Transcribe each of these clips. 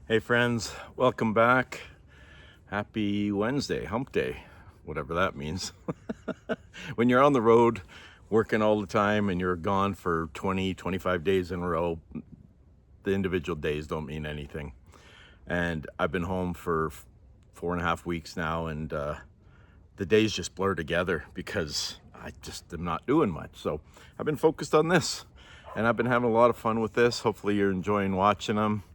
Hey friends, welcome back. Happy Wednesday, hump day, whatever that means. When you're on the road working all the time and you're gone for 20, 25 days in a row, the individual days don't mean anything. And I've been home for 4.5 weeks now, and the days just blur together because I just am not doing much. So I've been focused on this, and I've been having a lot of fun with this. Hopefully you're enjoying watching them.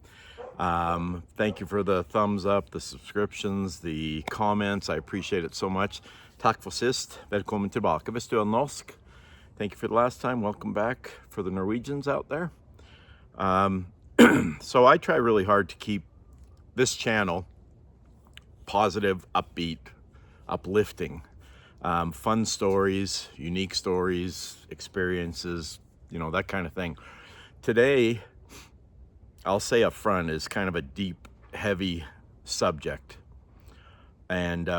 Thank you for the thumbs up, the subscriptions, the comments. I appreciate it so much. Tack för sist. Välkommen tillbaka. Hvis du är norsk. Thank you for the last time. Welcome back for the Norwegians out there. So I try really hard to keep this channel positive, upbeat, uplifting, fun stories, unique stories, experiences, that kind of thing. Today, I'll say up front, is kind of a deep, heavy subject. And,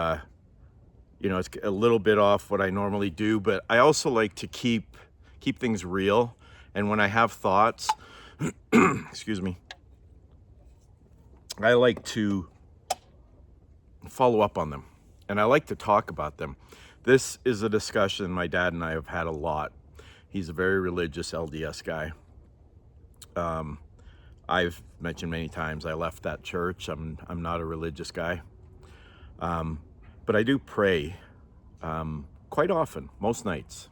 it's a little bit off what I normally do, but I also like to keep things real. And when I have thoughts, excuse me, I like to follow up on them. And I like to talk about them. This is a discussion my dad and I have had a lot. He's a very religious LDS guy. I've mentioned many times I left that church. I'm not a religious guy, but I do pray quite often, most nights,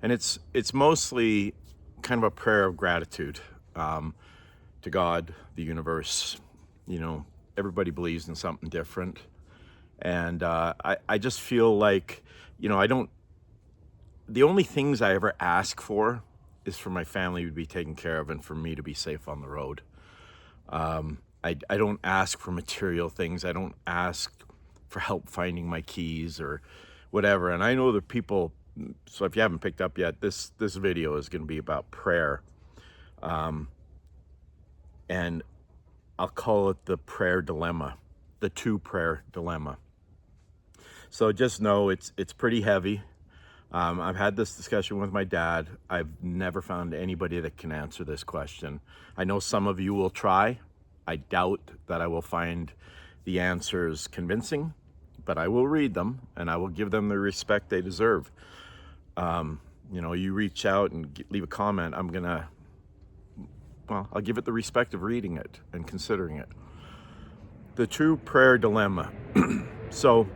and it's mostly kind of a prayer of gratitude to God, the universe. Everybody believes in something different, and I just feel like I don't. The only things I ever ask for is for my family to be taken care of and for me to be safe on the road. I don't ask for material things. I don't ask for help finding my keys or whatever. And I know that people, so if you haven't picked up yet, this video is going to be about prayer. And I'll call it the prayer dilemma, the two prayer dilemma. So just know it's pretty heavy. I've had this discussion with my dad. I've never found anybody that can answer this question. I know some of you will try. I doubt that I will find the answers convincing, but I will read them and I will give them the respect they deserve. You reach out and leave a comment, I'll give it the respect of reading it and considering it. The true prayer dilemma. So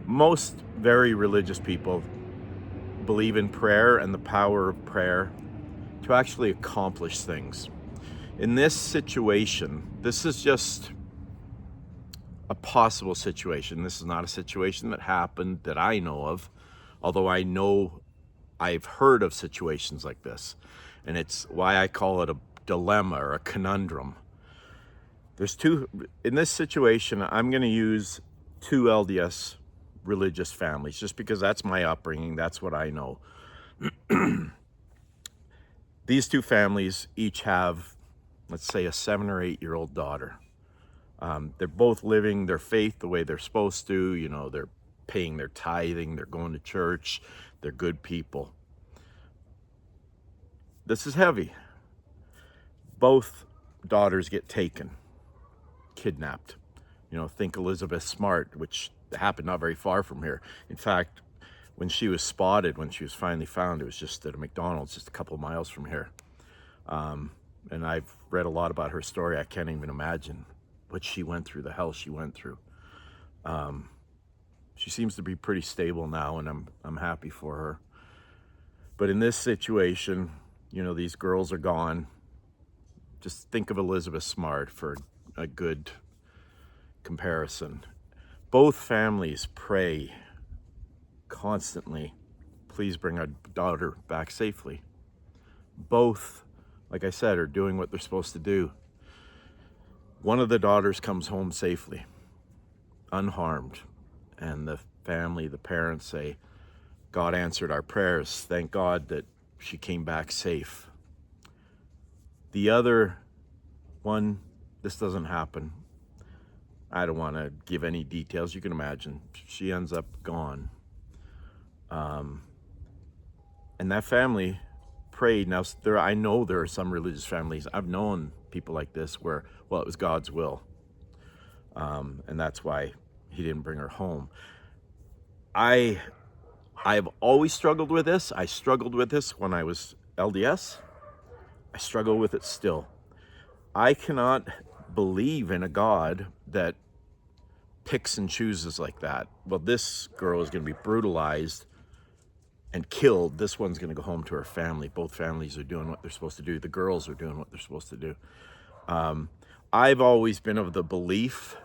most very religious people believe in prayer and the power of prayer to actually accomplish things. In this situation, this is just a possible situation. This is not a situation that happened that I know of, although I know I've heard of situations like this. And it's why I call it a dilemma or a conundrum. There's in this situation, I'm going to use two LDS religious families, just because that's my upbringing, that's what I know. These two families each have, let's say, a 7 or 8 year old daughter. They're both living their faith the way they're supposed to. They're paying their tithing, they're going to church, they're good people. This is heavy. Both daughters get taken, kidnapped. Think Elizabeth Smart, which happened not very far from here. In fact, when she was spotted, when she was finally found, it was just at a McDonald's just a couple of miles from here. And I've read a lot about her story. I can't even imagine what she went through, the hell she went through. She seems to be pretty stable now, and I'm happy for her. But in this situation, these girls are gone. Just think of Elizabeth Smart for a good comparison. Both families pray constantly, please bring our daughter back safely. Both, like I said, are doing what they're supposed to do. One of the daughters comes home safely, unharmed, and the family, the parents say, God answered our prayers. Thank God that she came back safe. The other one, this doesn't happen. I don't want to give any details. You can imagine. She ends up gone. And that family prayed. Now, I know there are some religious families. I've known people like this where, well, it was God's will. And that's why he didn't bring her home. I've always struggled with this. I struggled with this when I was LDS. I struggle with it still. I cannot believe in a God that picks and chooses like that. Well, this girl is going to be brutalized and killed. This one's going to go home to her family. Both families are doing what they're supposed to do. The girls are doing what they're supposed to do. I've always been of the belief,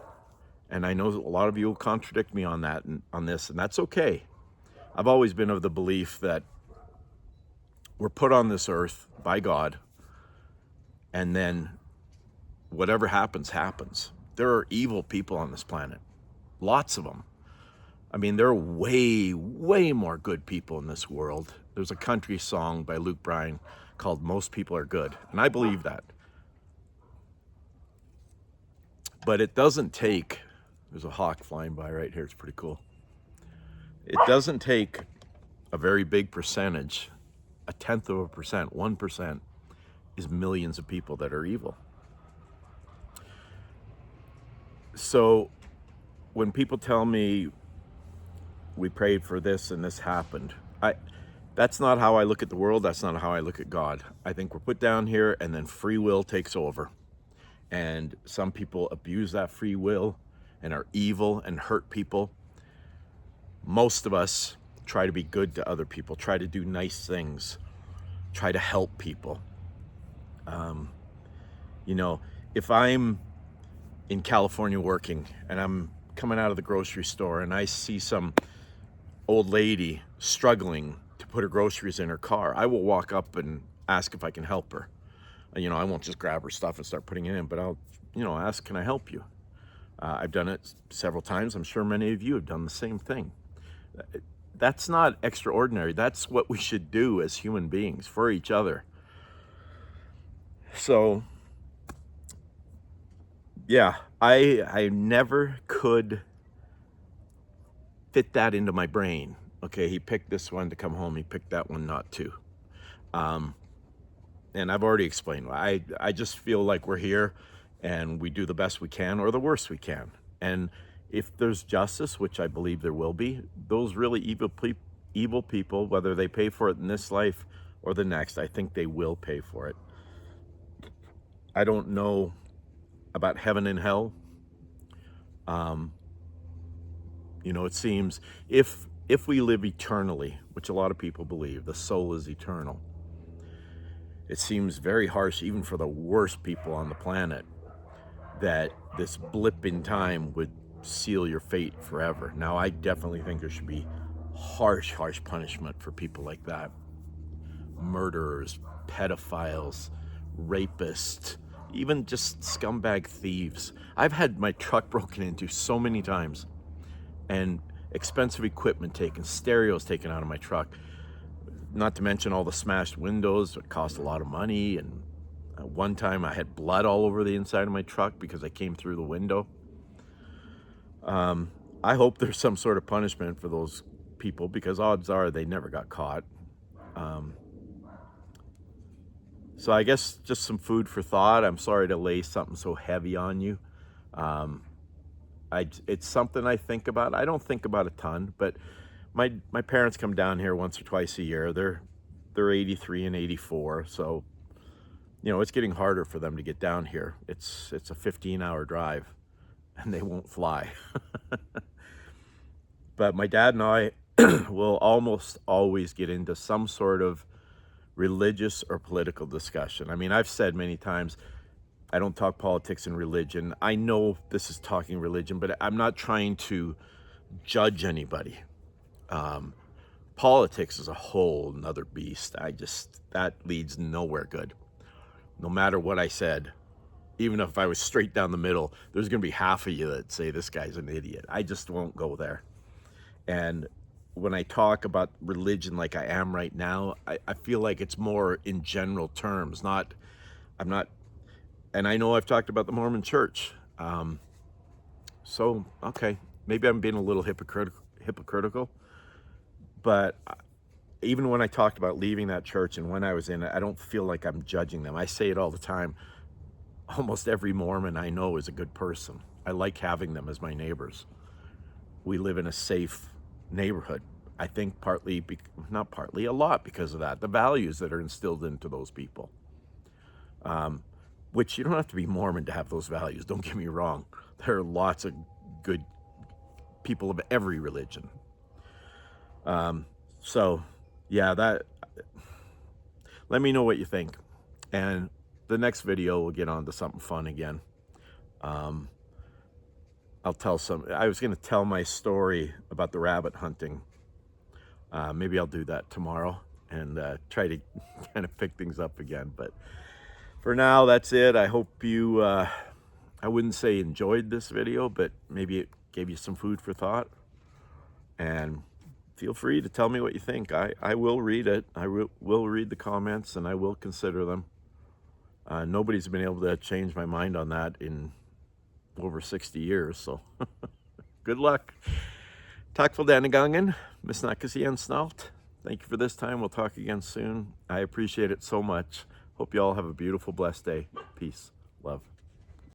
and I know a lot of you will contradict me on that and on this, and that's okay. I've always been of the belief that we're put on this earth by God, and then whatever happens, happens. There are evil people on this planet, lots of them. I mean, there are way, way more good people in this world. There's a country song by Luke Bryan called "Most People Are Good," and I believe that. But it doesn't take, there's a hawk flying by right here, it's pretty cool. It doesn't take a very big percentage, 0.1%, 1% is millions of people that are evil. So when people tell me we prayed for this and this happened, that's not how I look at the world. That's not how I look at God. I think we're put down here and then free will takes over. And some people abuse that free will and are evil and hurt people. Most of us try to be good to other people, try to do nice things, try to help people. You know, if I'm in California working and I'm coming out of the grocery store and I see some old lady struggling to put her groceries in her car, I will walk up and ask if I can help her. You know, I won't just grab her stuff and start putting it in, but I'll, ask, can I help you? I've done it several times. I'm sure many of you have done the same thing. That's not extraordinary. That's what we should do as human beings for each other. So, yeah, I never could fit that into my brain. Okay, he picked this one to come home. He picked that one not to. And I've already explained why. I just feel like we're here and we do the best we can or the worst we can. And if there's justice, which I believe there will be, those really evil people, whether they pay for it in this life or the next, I think they will pay for it. I don't know about heaven and hell. It seems if we live eternally, which a lot of people believe, the soul is eternal, it seems very harsh, even for the worst people on the planet, that this blip in time would seal your fate forever. Now, I definitely think there should be harsh punishment for people like that. Murderers, pedophiles, rapists, even just scumbag thieves. I've had my truck broken into so many times and expensive equipment taken, stereos taken out of my truck. Not to mention all the smashed windows. It cost a lot of money. And one time I had blood all over the inside of my truck because I came through the window. I hope there's some sort of punishment for those people because odds are they never got caught. So I guess just some food for thought. I'm sorry to lay something so heavy on you. It's something I think about. I don't think about a ton, but my parents come down here once or twice a year. They're 83 and 84, so it's getting harder for them to get down here. It's a 15-hour drive, and they won't fly. But my dad and I will almost always get into some sort of religious or political discussion. I mean, I've said many times, I don't talk politics and religion. I know this is talking religion, but I'm not trying to judge anybody. Politics is a whole nother beast. That leads nowhere good. No matter what I said, even if I was straight down the middle, there's going to be half of you that say this guy's an idiot. I just won't go there. And when I talk about religion like I am right now, I feel like it's more in general terms, and I know I've talked about the Mormon Church. So, okay, maybe I'm being a little hypocritical, but even when I talked about leaving that church and when I was in it, I don't feel like I'm judging them. I say it all the time. Almost every Mormon I know is a good person. I like having them as my neighbors. We live in a safe neighborhood. I think partly, not partly, a lot because of that. The values that are instilled into those people. Which you don't have to be Mormon to have those values. Don't get me wrong. There are lots of good people of every religion. So yeah, let me know what you think. And the next video, we'll get on to something fun again. I was going to tell my story about the rabbit hunting. Maybe I'll do that tomorrow and try to kind of pick things up again. But for now, that's it. I hope you, I wouldn't say enjoyed this video, but maybe it gave you some food for thought. And feel free to tell me what you think. I will read it. I will read the comments and I will consider them. Nobody's been able to change my mind on that in over 60 years, so good luck. Tack för denna gången. Vi snackas igen snart. Thank you for this time. We'll talk again soon. I appreciate it so much. Hope you all have a beautiful, blessed day. Peace. Love.